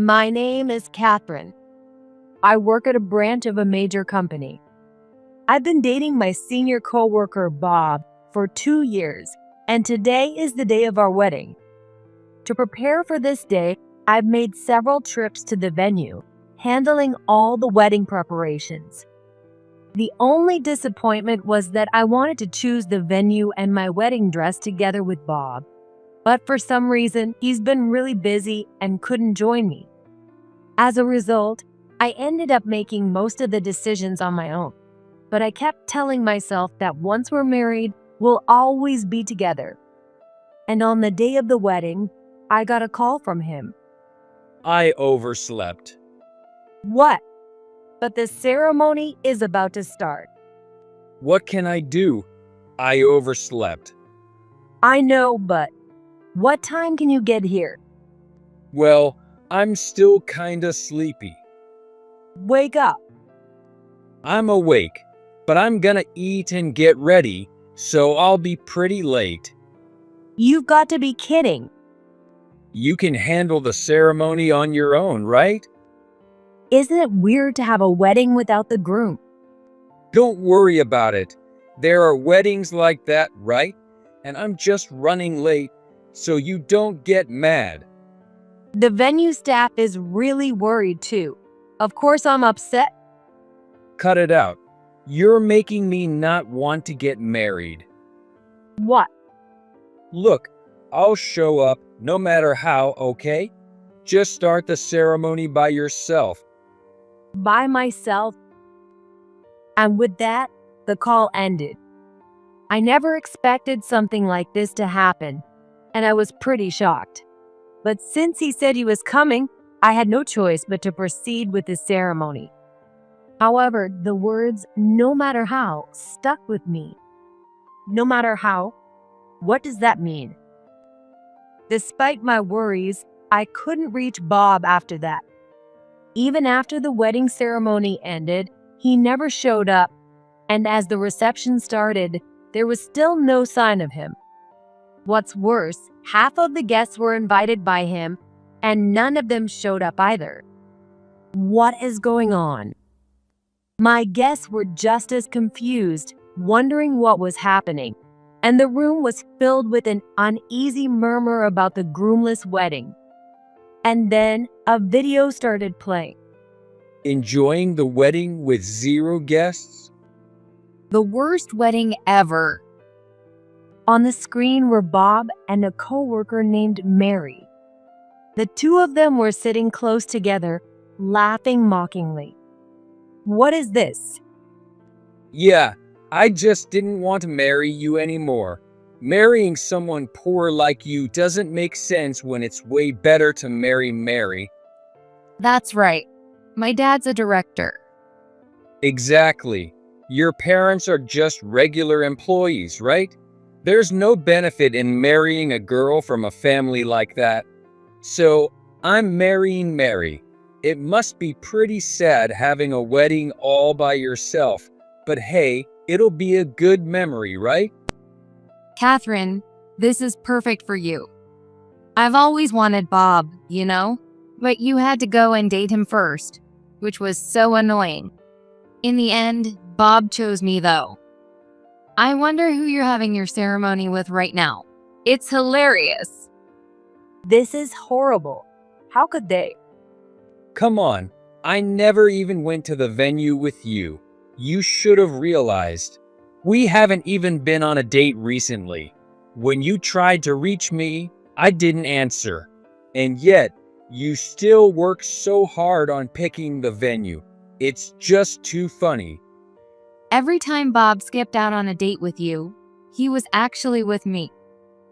My name is Catherine. I work at a branch of a major company. I've been dating my senior coworker, Bob, for 2 years, and today is the day of our wedding. To prepare for this day, I've made several trips to the venue, handling all the wedding preparations. The only disappointment was that I wanted to choose the venue and my wedding dress together with Bob, but for some reason, he's been really busy and couldn't join me. As a result, I ended up making most of the decisions on my own, but I kept telling myself that once we're married, we'll always be together. And on the day of the wedding, I got a call from him. I overslept. What? But the ceremony is about to start. What can I do? I overslept. I know, but what time can you get here? Well, I'm still kinda sleepy. Wake up. I'm awake, but I'm gonna eat and get ready, so I'll be pretty late. You've got to be kidding. You can handle the ceremony on your own, right? Isn't it weird to have a wedding without the groom? Don't worry about it. There are weddings like that, right? And I'm just running late, so you don't get mad. The venue staff is really worried too. Of course I'm upset. Cut it out. You're making me not want to get married. What? Look, I'll show up no matter how, okay? Just start the ceremony by yourself. By myself? And with that, the call ended. I never expected something like this to happen, and I was pretty shocked. But since he said he was coming, I had no choice but to proceed with the ceremony. However, the words, "no matter how," stuck with me. No matter how? What does that mean? Despite my worries, I couldn't reach Bob after that. Even after the wedding ceremony ended, he never showed up, and as the reception started, there was still no sign of him. What's worse, half of the guests were invited by him, and none of them showed up either. What is going on? My guests were just as confused, wondering what was happening, and the room was filled with an uneasy murmur about the groomless wedding. And then a video started playing. Enjoying the wedding with 0 guests? The worst wedding ever. On the screen were Bob and a coworker named Mary. The two of them were sitting close together, laughing mockingly. What is this? Yeah, I just didn't want to marry you anymore. Marrying someone poor like you doesn't make sense when it's way better to marry Mary. That's right. My dad's a director. Exactly. Your parents are just regular employees, right? There's no benefit in marrying a girl from a family like that. So, I'm marrying Mary. It must be pretty sad having a wedding all by yourself, but hey, it'll be a good memory, right? Catherine, this is perfect for you. I've always wanted Bob, but you had to go and date him first, which was so annoying. In the end, Bob chose me though. I wonder who you're having your ceremony with right now. It's hilarious. This is horrible. How could they? Come on, I never even went to the venue with you. You should have realized. We haven't even been on a date recently. When you tried to reach me, I didn't answer. And yet, you still work so hard on picking the venue. It's just too funny. Every time Bob skipped out on a date with you, he was actually with me.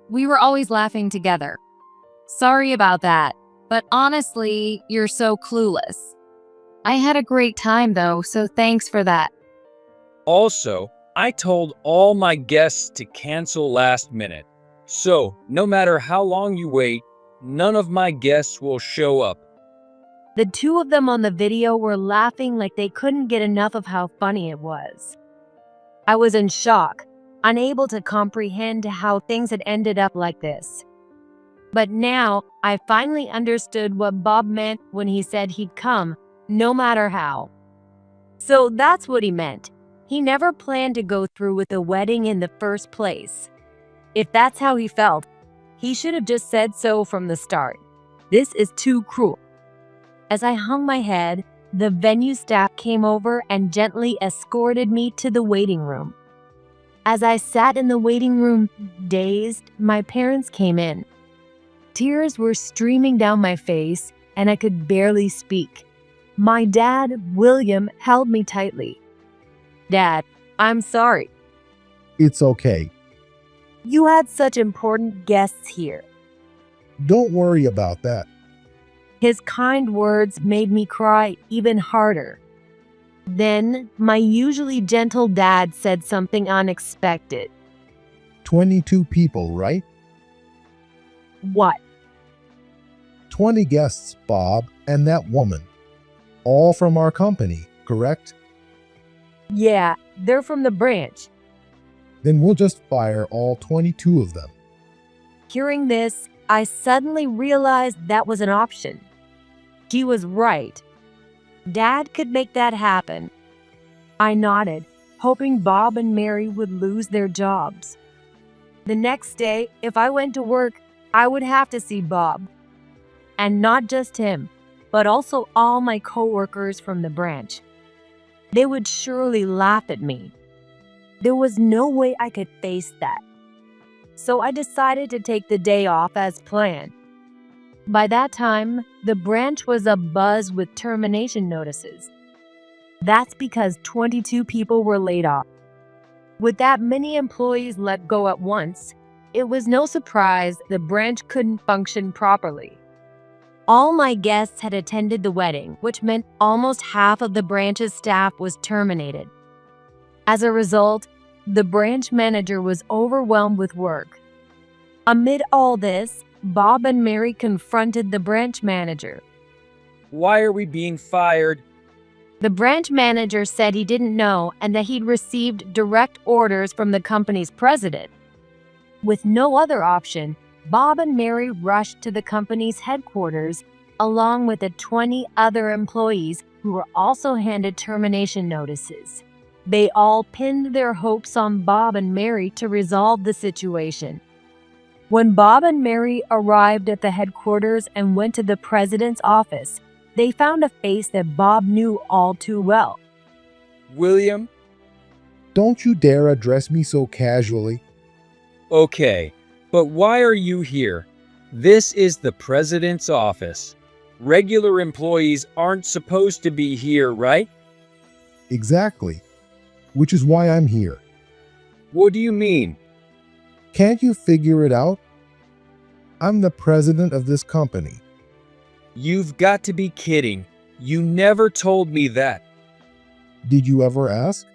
We were always laughing together. Sorry about that, but honestly, you're so clueless. I had a great time though, so thanks for that. Also, I told all my guests to cancel last minute. So, no matter how long you wait, none of my guests will show up. The two of them on the video were laughing like they couldn't get enough of how funny it was. I was in shock, unable to comprehend how things had ended up like this. But now I finally understood what Bob meant when he said he'd come, no matter how. So that's what he meant. He never planned to go through with the wedding in the first place. If that's how he felt, he should have just said so from the start. This is too cruel. As I hung my head, the venue staff came over and gently escorted me to the waiting room. As I sat in the waiting room, dazed, my parents came in. Tears were streaming down my face, and I could barely speak. My dad, William, held me tightly. "Dad, I'm sorry. It's okay. You had such important guests here." Don't worry about that. His kind words made me cry even harder. Then, my usually gentle dad said something unexpected. 22 people, right? "What?" 20 guests, Bob, and that woman. All from our company, correct? "Yeah, they're from the branch." Then we'll just fire all 22 of them. Hearing this, I suddenly realized that was an option. He was right. Dad could make that happen. I nodded, hoping Bob and Mary would lose their jobs. The next day, if I went to work, I would have to see Bob. And not just him, but also all my coworkers from the branch. They would surely laugh at me. There was no way I could face that. So I decided to take the day off as planned. By that time, the branch was abuzz with termination notices. That's because 22 people were laid off. With that many employees let go at once, it was no surprise the branch couldn't function properly. All my guests had attended the wedding, which meant almost half of the branch's staff was terminated. As a result, the branch manager was overwhelmed with work. Amid all this, Bob and Mary confronted the branch manager. Why are we being fired? The branch manager said he didn't know and that he'd received direct orders from the company's president. With no other option, Bob and Mary rushed to the company's headquarters along with the 20 other employees who were also handed termination notices. They all pinned their hopes on Bob and Mary to resolve the situation. When Bob and Mary arrived at the headquarters and went to the president's office, they found a face that Bob knew all too well. William? Don't you dare address me so casually. Okay, but why are you here? This is the president's office. Regular employees aren't supposed to be here, right? Exactly. Which is why I'm here. What do you mean? Can't you figure it out? I'm the president of this company. You've got to be kidding. You never told me that. Did you ever ask?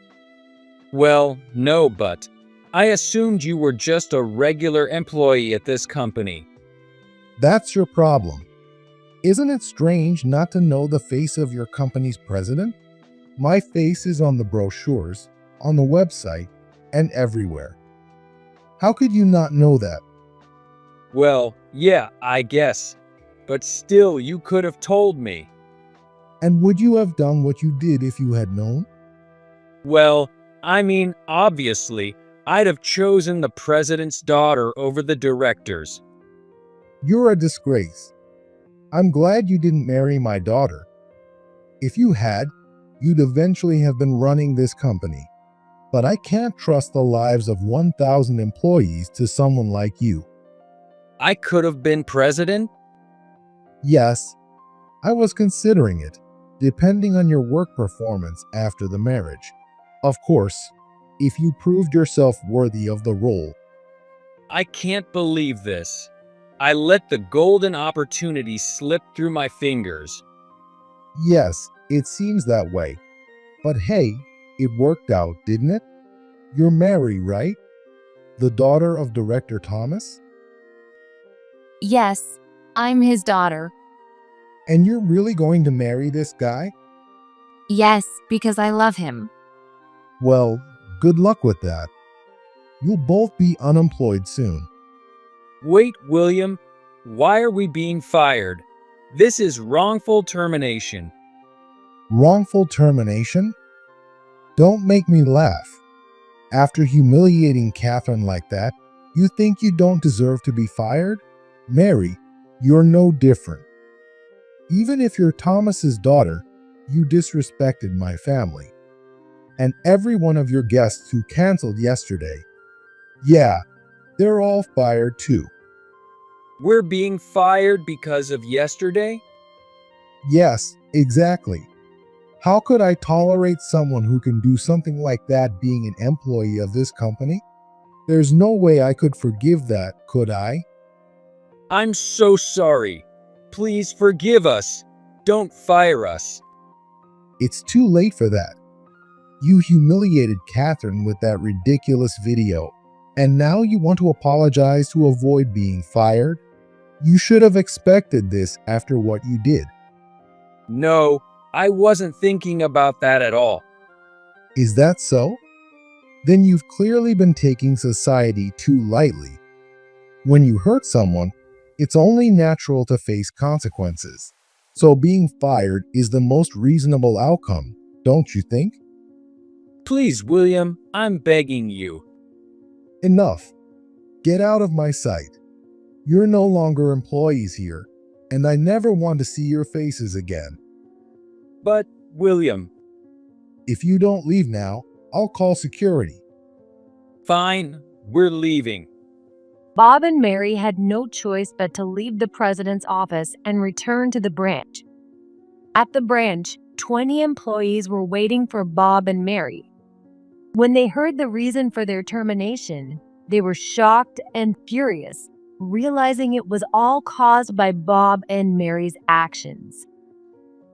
Well, no, but I assumed you were just a regular employee at this company. That's your problem. Isn't it strange not to know the face of your company's president? My face is on the brochures, on the website, and everywhere. How could you not know that? Well, yeah, I guess. But still, you could have told me. And would you have done what you did if you had known? Well, I mean, obviously, I'd have chosen the president's daughter over the director's. You're a disgrace. I'm glad you didn't marry my daughter. If you had, you'd eventually have been running this company. But I can't trust the lives of 1,000 employees to someone like you. I could have been president? Yes, I was considering it, depending on your work performance after the marriage. Of course, if you proved yourself worthy of the role. I can't believe this. I let the golden opportunity slip through my fingers. Yes, it seems that way. But hey, it worked out, didn't it? You're Mary, right? The daughter of Director Thomas? Yes, I'm his daughter. And you're really going to marry this guy? Yes, because I love him. Well, good luck with that. You'll both be unemployed soon. Wait, William, Why are we being fired? This is wrongful termination. Wrongful termination? Don't make me laugh. After humiliating Catherine like that, you think you don't deserve to be fired? Mary, you're no different. Even if you're Thomas's daughter, you disrespected my family. And every one of your guests who canceled yesterday. Yeah, they're all fired too. We're being fired because of yesterday? Yes, exactly. How could I tolerate someone who can do something like that being an employee of this company? There's no way I could forgive that, could I? I'm so sorry. Please forgive us. Don't fire us. It's too late for that. You humiliated Catherine with that ridiculous video, and now you want to apologize to avoid being fired? You should have expected this after what you did. No, I wasn't thinking about that at all. Is that so? Then you've clearly been taking society too lightly. When you hurt someone, it's only natural to face consequences. So being fired is the most reasonable outcome, don't you think? Please, William, I'm begging you. Enough. Get out of my sight. You're no longer employees here, and I never want to see your faces again. But, William. If you don't leave now, I'll call security. Fine, we're leaving. Bob and Mary had no choice but to leave the president's office and return to the branch. At the branch, 20 employees were waiting for Bob and Mary. When they heard the reason for their termination, they were shocked and furious, realizing it was all caused by Bob and Mary's actions.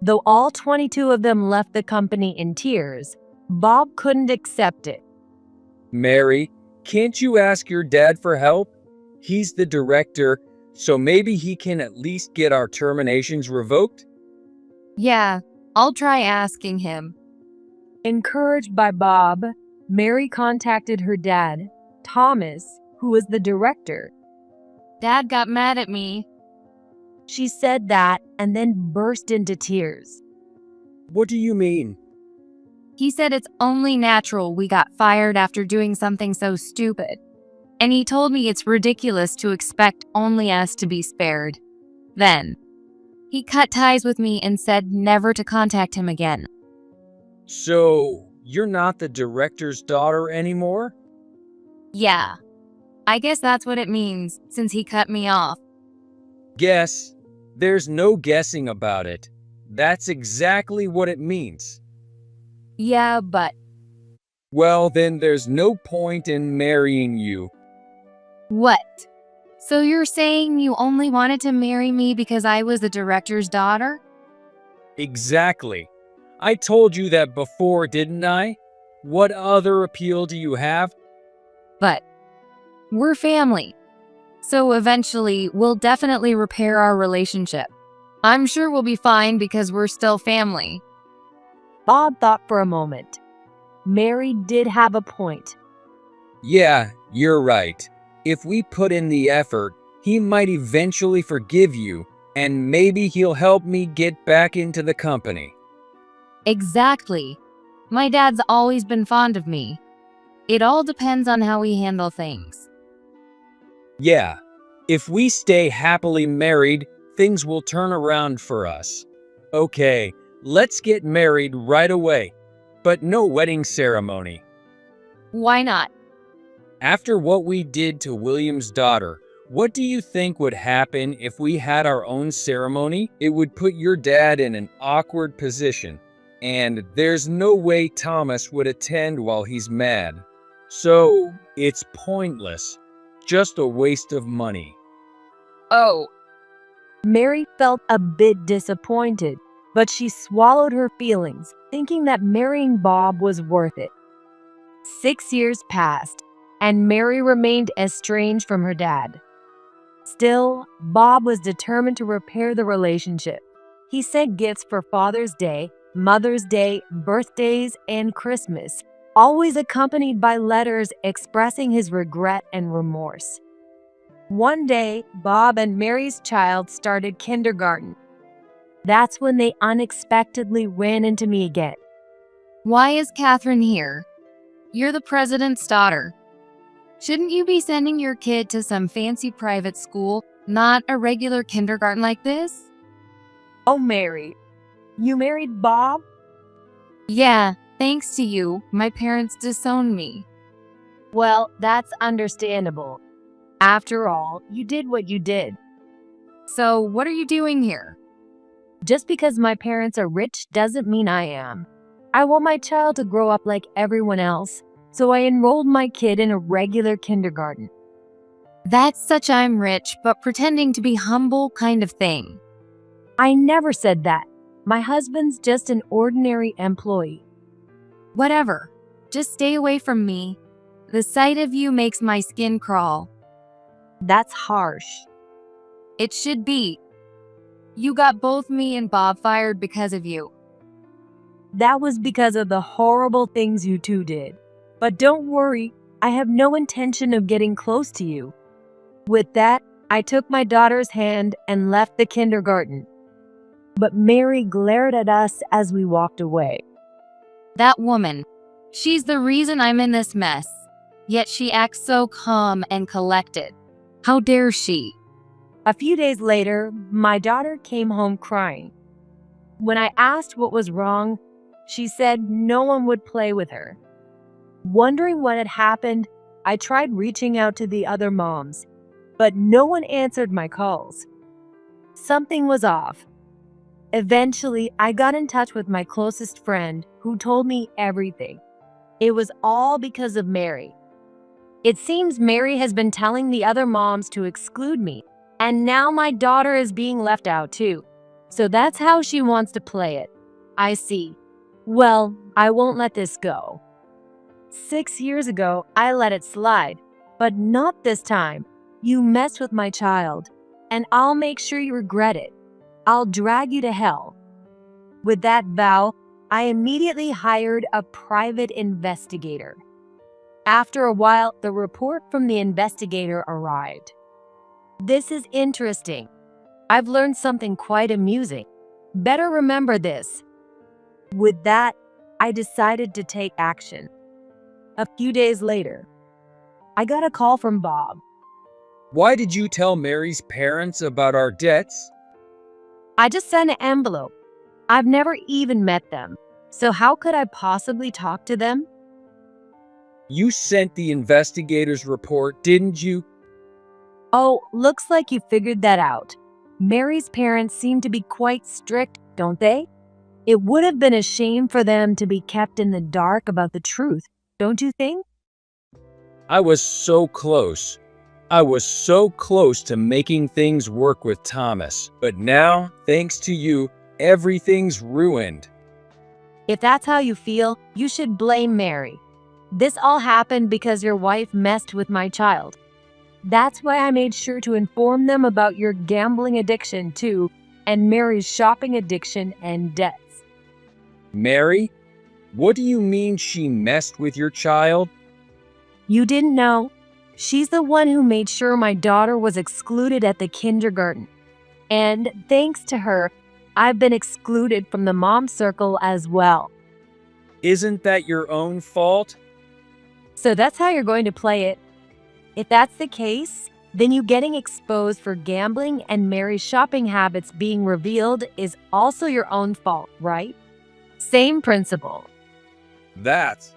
Though all 22 of them left the company in tears, Bob couldn't accept it. Mary, can't you ask your dad for help? He's the director, so maybe he can at least get our terminations revoked? Yeah, I'll try asking him. Encouraged by Bob, Mary contacted her dad, Thomas, who was the director. Dad got mad at me. She said that and then burst into tears. What do you mean? He said it's only natural we got fired after doing something so stupid. And he told me it's ridiculous to expect only us to be spared. Then, he cut ties with me and said never to contact him again. So, you're not the director's daughter anymore? Yeah, I guess that's what it means since he cut me off. Guess? There's no guessing about it. That's exactly what it means. Yeah, but Well, then there's no point in marrying you. What? So you're saying you only wanted to marry me because I was the director's daughter? Exactly. I told you that before, didn't I? What other appeal do you have? But we're family. So eventually, we'll definitely repair our relationship. I'm sure we'll be fine because we're still family. Bob thought for a moment. Mary did have a point. Yeah, you're right. If we put in the effort, he might eventually forgive you, and maybe he'll help me get back into the company. Exactly. My dad's always been fond of me. It all depends on how we handle things. Yeah, if we stay happily married, things will turn around for us. Okay, let's get married right away, but no wedding ceremony. Why not? After what we did to William's daughter, what do you think would happen if we had our own ceremony? It would put your dad in an awkward position, and there's no way Thomas would attend while he's mad. So, it's pointless. Just a waste of money. Oh, Mary felt a bit disappointed, but she swallowed her feelings, thinking that marrying Bob was worth it. 6 years passed, and Mary remained estranged from her dad. Still, Bob was determined to repair the relationship. He sent gifts for Father's Day, Mother's Day, birthdays, and Christmas, always accompanied by letters expressing his regret and remorse. One day, Bob and Mary's child started kindergarten. That's when they unexpectedly ran into me again. Why is Catherine here? You're the president's daughter. Shouldn't you be sending your kid to some fancy private school, not a regular kindergarten like this? Oh, Mary, you married Bob? Yeah, thanks to you, my parents disowned me. Well, that's understandable. After all, you did what you did. So, what are you doing here? Just because my parents are rich doesn't mean I am. I want my child to grow up like everyone else, so I enrolled my kid in a regular kindergarten. That's such I'm rich, but pretending to be humble kind of thing. I never said that. My husband's just an ordinary employee. Whatever. Just stay away from me. The sight of you makes my skin crawl. That's harsh. It should be. You got both me and Bob fired because of you. That was because of the horrible things you two did. But don't worry, I have no intention of getting close to you. With that, I took my daughter's hand and left the kindergarten. But Mary glared at us as we walked away. That woman. She's the reason I'm in this mess. Yet she acts so calm and collected. How dare she? A few days later, my daughter came home crying. When I asked what was wrong, she said no one would play with her. Wondering what had happened, I tried reaching out to the other moms, but no one answered my calls. Something was off. Eventually, I got in touch with my closest friend, who told me everything. It was all because of Mary. It seems Mary has been telling the other moms to exclude me, and now my daughter is being left out too. So that's how she wants to play it. I see. Well, I won't let this go. 6 years ago, I let it slide, but not this time. You messed with my child, and I'll make sure you regret it. I'll drag you to hell. With that vow, I immediately hired a private investigator. After a while, the report from the investigator arrived. This is interesting. I've learned something quite amusing. Better remember this. With that, I decided to take action. A few days later, I got a call from Bob. Why did you tell Mary's parents about our debts? I just sent an envelope. I've never even met them, so how could I possibly talk to them? You sent the investigator's report, didn't you? Oh, looks like you figured that out. Mary's parents seem to be quite strict, don't they? It would have been a shame for them to be kept in the dark about the truth, don't you think? I was so close. I was so close to making things work with Thomas, but now, thanks to you, everything's ruined. If that's how you feel, you should blame Mary. This all happened because your wife messed with my child. That's why I made sure to inform them about your gambling addiction too, and Mary's shopping addiction and debts. Mary? What do you mean she messed with your child? You didn't know? She's the one who made sure my daughter was excluded at the kindergarten. And thanks to her, I've been excluded from the mom circle as well. Isn't that your own fault? So that's how you're going to play it. If that's the case, then you getting exposed for gambling and Mary's shopping habits being revealed is also your own fault, right? Same principle. That's...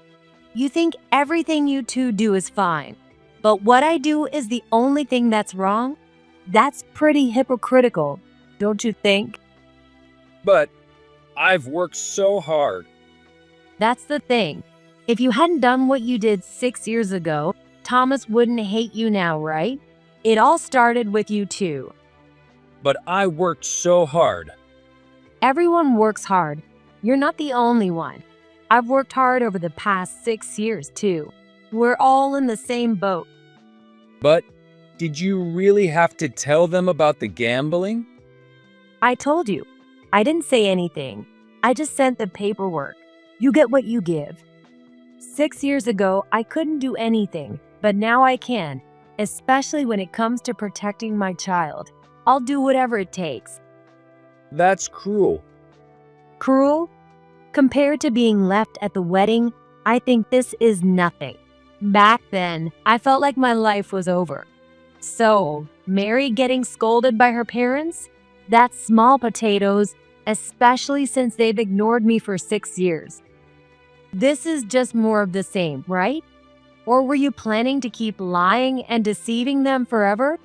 You think everything you two do is fine, but what I do is the only thing that's wrong? That's pretty hypocritical, don't you think? But I've worked so hard. That's the thing. If you hadn't done what you did 6 years ago, Thomas wouldn't hate you now, right? It all started with you two. But I worked so hard. Everyone works hard. You're not the only one. I've worked hard over the past 6 years too. We're all in the same boat. But did you really have to tell them about the gambling? I told you. I didn't say anything. I just sent the paperwork. You get what you give. 6 years ago, I couldn't do anything, but now I can. especially when it comes to protecting my child. I'll do whatever it takes. That's cruel. Cruel? Compared to being left at the wedding, I think this is nothing. Back then, I felt like my life was over. So, Mary getting scolded by her parents? That's small potatoes, especially since they've ignored me for 6 years. This is just more of the same, right? Or were you planning to keep lying and deceiving them forever?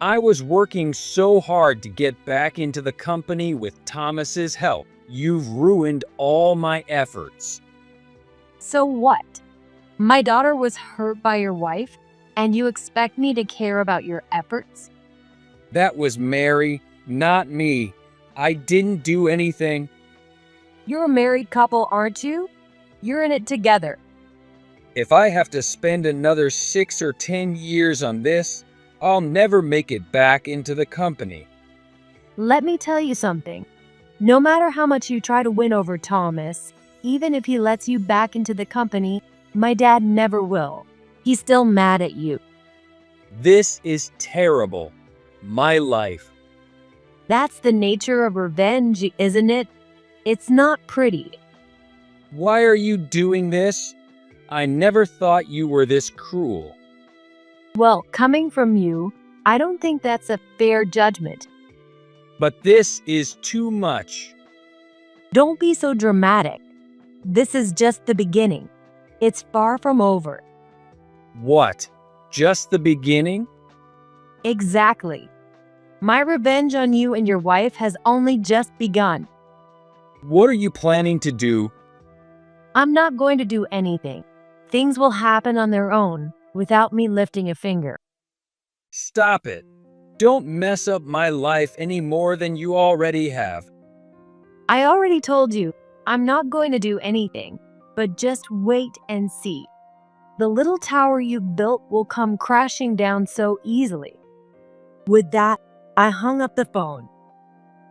I was working so hard to get back into the company with Thomas's help. You've ruined all my efforts. So what? My daughter was hurt by your wife, and you expect me to care about your efforts? That was Mary, not me. I didn't do anything. You're a married couple, aren't you? You're in it together. If I have to spend another 6 or 10 years on this, I'll never make it back into the company. Let me tell you something. No matter how much you try to win over Thomas, even if he lets you back into the company, my dad never will. He's still mad at you. This is terrible. My life. That's the nature of revenge, isn't it? It's not pretty. Why are you doing this? I never thought you were this cruel. Well, coming from you, I don't think that's a fair judgment. But this is too much. Don't be so dramatic. This is just the beginning. It's far from over. What? Just the beginning? Exactly. My revenge on you and your wife has only just begun. What are you planning to do? I'm not going to do anything. Things will happen on their own without me lifting a finger. Stop it. Don't mess up my life any more than you already have. I already told you, I'm not going to do anything, but just wait and see. The little tower you built will come crashing down so easily. With that, I hung up the phone.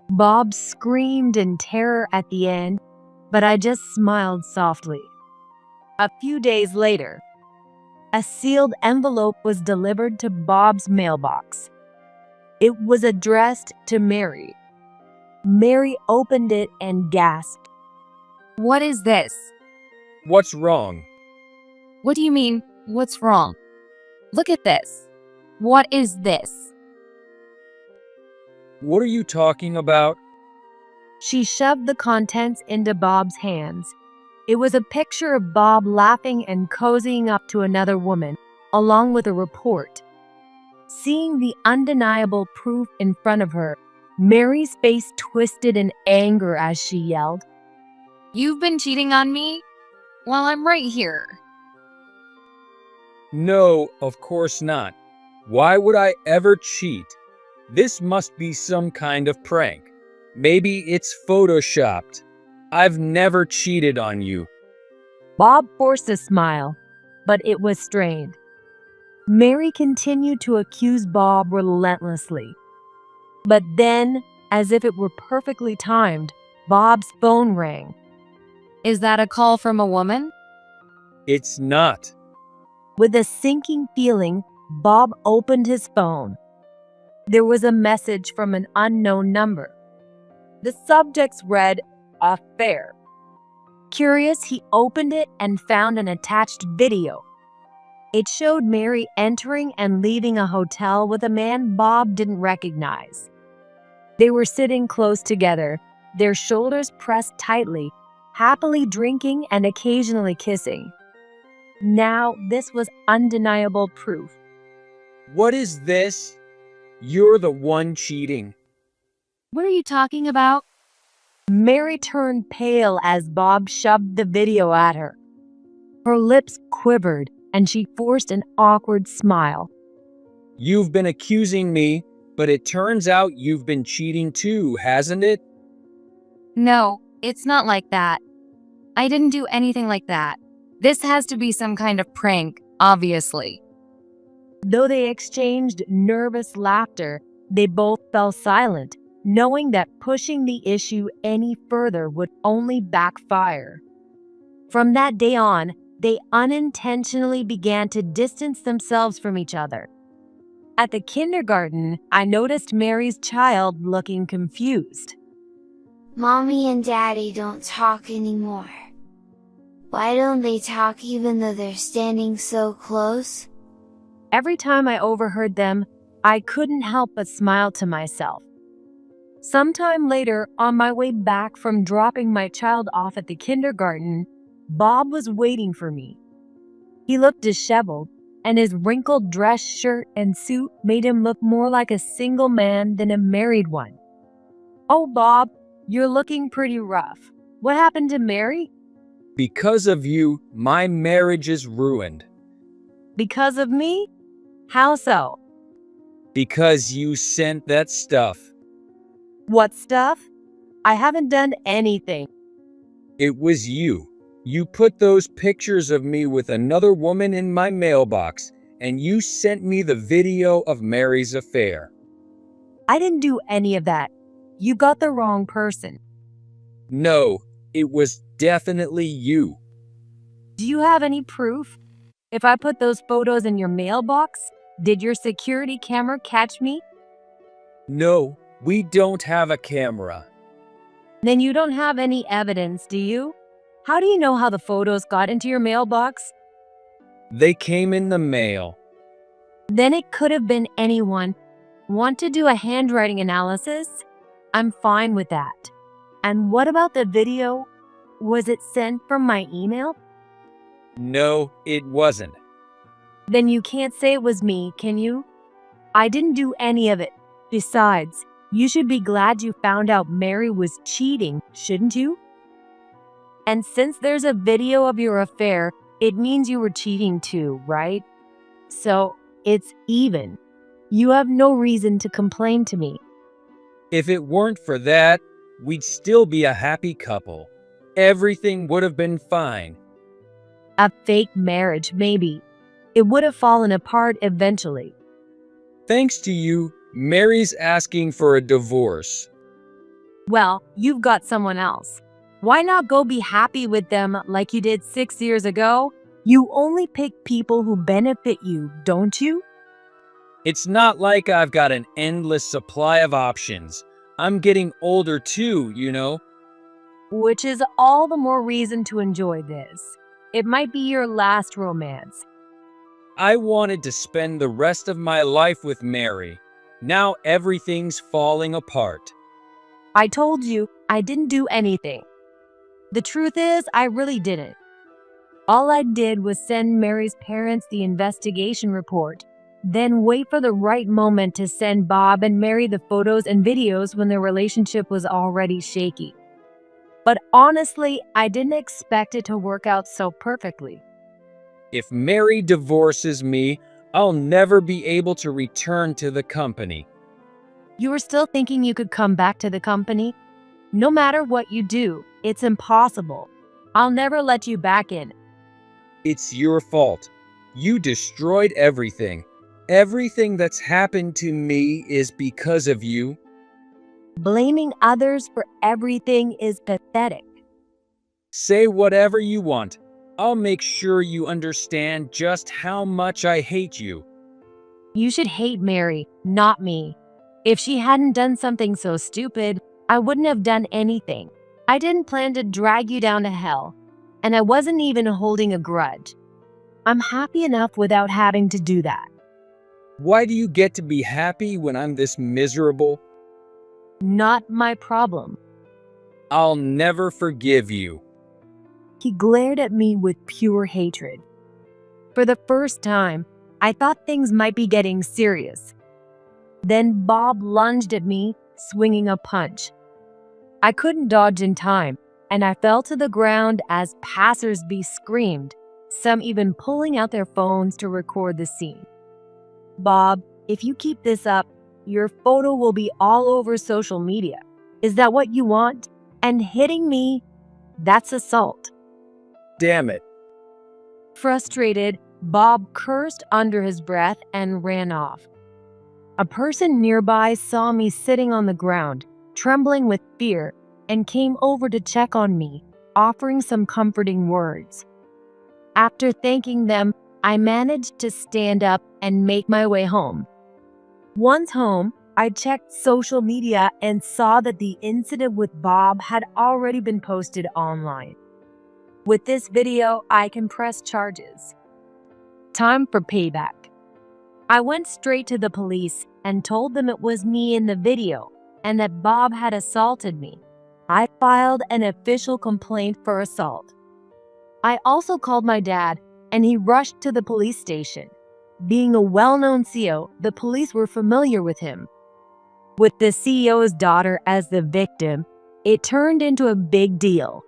Bob screamed in terror at the end, but I just smiled softly. A few days later, a sealed envelope was delivered to Bob's mailbox. It was addressed to Mary. Mary opened it and gasped. What is this? What's wrong? What do you mean, what's wrong? Look at this. What is this? What are you talking about? She shoved the contents into Bob's hands. It was a picture of Bob laughing and cozying up to another woman, along with a report. Seeing the undeniable proof in front of her, Mary's face twisted in anger as she yelled, You've been cheating on me? Well, I'm right here. No, of course not. Why would I ever cheat? This must be some kind of prank. Maybe it's photoshopped. I've never cheated on you. Bob forced a smile, but it was strained. Mary continued to accuse Bob relentlessly. But then, as if it were perfectly timed, Bob's phone rang. Is that a call from a woman? It's not. With a sinking feeling, Bob opened his phone. There was a message from an unknown number. The subjects read, "Affair." Curious, he opened it and found an attached video. It showed Mary entering and leaving a hotel with a man Bob didn't recognize. They were sitting close together, their shoulders pressed tightly, happily drinking and occasionally kissing. Now, this was undeniable proof. What is this? You're the one cheating. What are you talking about? Mary turned pale as Bob shoved the video at her. Her lips quivered and she forced an awkward smile. You've been accusing me, but it turns out you've been cheating too, hasn't it? No, it's not like that. I didn't do anything like that. This has to be some kind of prank, obviously. Though they exchanged nervous laughter, they both fell silent, knowing that pushing the issue any further would only backfire. From that day on, they unintentionally began to distance themselves from each other. At the kindergarten, I noticed Mary's child looking confused. Mommy and Daddy don't talk anymore. Why don't they talk even though they're standing so close? Every time I overheard them, I couldn't help but smile to myself. Sometime later, on my way back from dropping my child off at the kindergarten, Bob was waiting for me. He looked disheveled, and his wrinkled dress shirt and suit made him look more like a single man than a married one. "Oh, Bob, you're looking pretty rough. What happened to Mary?" Because of you, my marriage is ruined. "Because of me? How so?" Because you sent that stuff. "What stuff? I haven't done anything." It was you. You put those pictures of me with another woman in my mailbox, and you sent me the video of Mary's affair. "I didn't do any of that. You got the wrong person." No, it was definitely you. "Do you have any proof? If I put those photos in your mailbox, did your security camera catch me?" No, we don't have a camera. "Then you don't have any evidence, do you? How do you know how the photos got into your mailbox?" They came in the mail. "Then it could have been anyone. Want to do a handwriting analysis? I'm fine with that. And what about the video? Was it sent from my email?" No, it wasn't. "Then you can't say it was me, can you? I didn't do any of it. Besides, you should be glad you found out Mary was cheating, shouldn't you? And since there's a video of your affair, it means you were cheating too, right? So, it's even. You have no reason to complain to me." If it weren't for that, we'd still be a happy couple. Everything would have been fine. A fake marriage, maybe. It would have fallen apart eventually. Thanks to you, Mary's asking for a divorce. Well, you've got someone else. Why not go be happy with them like you did 6 years ago? You only pick people who benefit you, don't you? It's not like I've got an endless supply of options. I'm getting older too, you know. Which is all the more reason to enjoy this. It might be your last romance. I wanted to spend the rest of my life with Mary. Now everything's falling apart. I told you I didn't do anything. The truth is, I really didn't. All I did was send Mary's parents the investigation report, then wait for the right moment to send Bob and Mary the photos and videos when their relationship was already shaky. But honestly, I didn't expect it to work out so perfectly. If Mary divorces me, I'll never be able to return to the company. You were still thinking you could come back to the company? No matter what you do, it's impossible. I'll never let you back in. It's your fault. You destroyed everything. Everything that's happened to me is because of you. Blaming others for everything is pathetic. Say whatever you want. I'll make sure you understand just how much I hate you. You should hate Mary, not me. If she hadn't done something so stupid, I wouldn't have done anything. I didn't plan to drag you down to hell, and I wasn't even holding a grudge. I'm happy enough without having to do that. Why do you get to be happy when I'm this miserable? Not my problem. I'll never forgive you. He glared at me with pure hatred. For the first time, I thought things might be getting serious. Then Bob lunged at me, swinging a punch. I couldn't dodge in time, and I fell to the ground as passers-by screamed, some even pulling out their phones to record the scene. "Bob, if you keep this up, your photo will be all over social media. Is that what you want? And hitting me, that's assault." Damn it. Frustrated, Bob cursed under his breath and ran off. A person nearby saw me sitting on the ground, trembling with fear, and came over to check on me, offering some comforting words. After thanking them, I managed to stand up and make my way home. Once home, I checked social media and saw that the incident with Bob had already been posted online. With this video, I can press charges. Time for payback. I went straight to the police and told them it was me in the video and that Bob had assaulted me. I filed an official complaint for assault. I also called my dad and he rushed to the police station. Being a well-known CEO, the police were familiar with him. With the CEO's daughter as the victim, it turned into a big deal.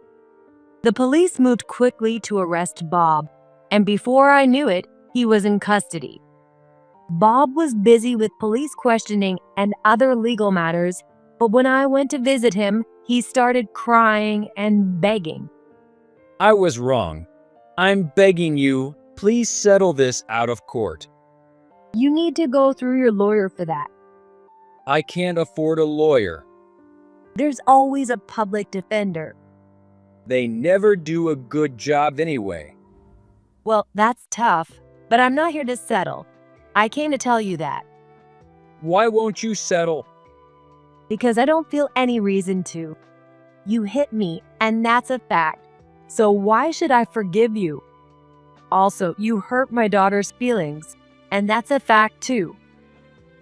The police moved quickly to arrest Bob, and before I knew it, he was in custody. Bob was busy with police questioning and other legal matters, but when I went to visit him, he started crying and begging. I was wrong. I'm begging you, please settle this out of court. You need to go through your lawyer for that. I can't afford a lawyer. There's always a public defender. They never do a good job anyway. Well, that's tough, but I'm not here to settle. I came to tell you that. Why won't you settle? Because I don't feel any reason to. You hit me, and that's a fact. So why should I forgive you? Also, you hurt my daughter's feelings, and that's a fact too.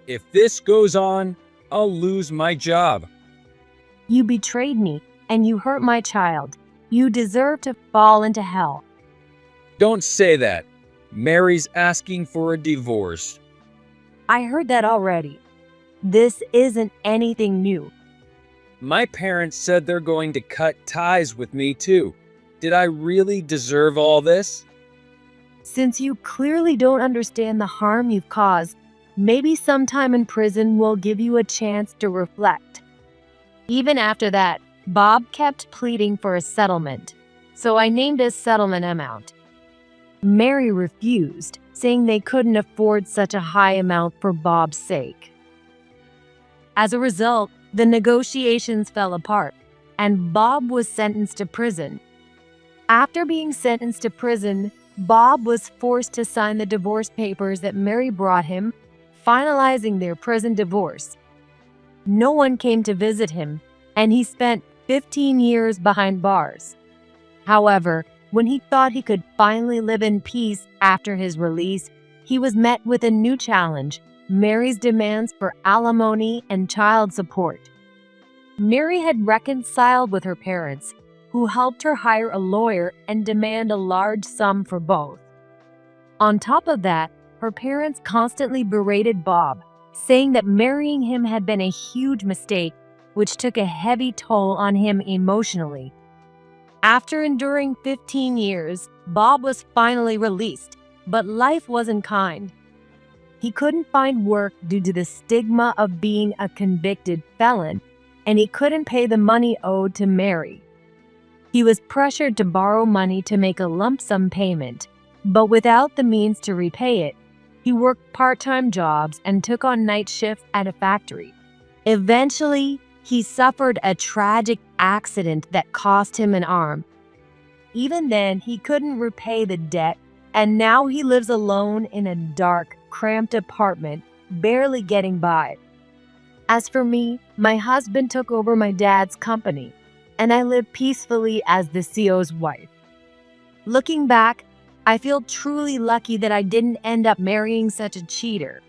If this goes on, I'll lose my job. You betrayed me, and you hurt my child. You deserve to fall into hell. Don't say that. Mary's asking for a divorce. I heard that already. This isn't anything new. My parents said they're going to cut ties with me too. Did I really deserve all this? Since you clearly don't understand the harm you've caused, maybe some time in prison will give you a chance to reflect. Even after that, Bob kept pleading for a settlement, so I named a settlement amount. Mary refused, saying they couldn't afford such a high amount for Bob's sake. As a result, the negotiations fell apart, and Bob was sentenced to prison. After being sentenced to prison, Bob was forced to sign the divorce papers that Mary brought him, finalizing their prison divorce. No one came to visit him, and he spent 15 years behind bars. However, when he thought he could finally live in peace after his release, he was met with a new challenge: Mary's demands for alimony and child support. Mary had reconciled with her parents, who helped her hire a lawyer and demand a large sum for both. On top of that, her parents constantly berated Bob, saying that marrying him had been a huge mistake, which took a heavy toll on him emotionally. After enduring 15 years, Bob was finally released, but life wasn't kind. He couldn't find work due to the stigma of being a convicted felon, and he couldn't pay the money owed to Mary. He was pressured to borrow money to make a lump sum payment, but without the means to repay it, he worked part-time jobs and took on night shifts at a factory. Eventually, he suffered a tragic accident that cost him an arm. Even then, he couldn't repay the debt, and now he lives alone in a dark, cramped apartment, barely getting by. As for me, my husband took over my dad's company, and I live peacefully as the CEO's wife. Looking back, I feel truly lucky that I didn't end up marrying such a cheater.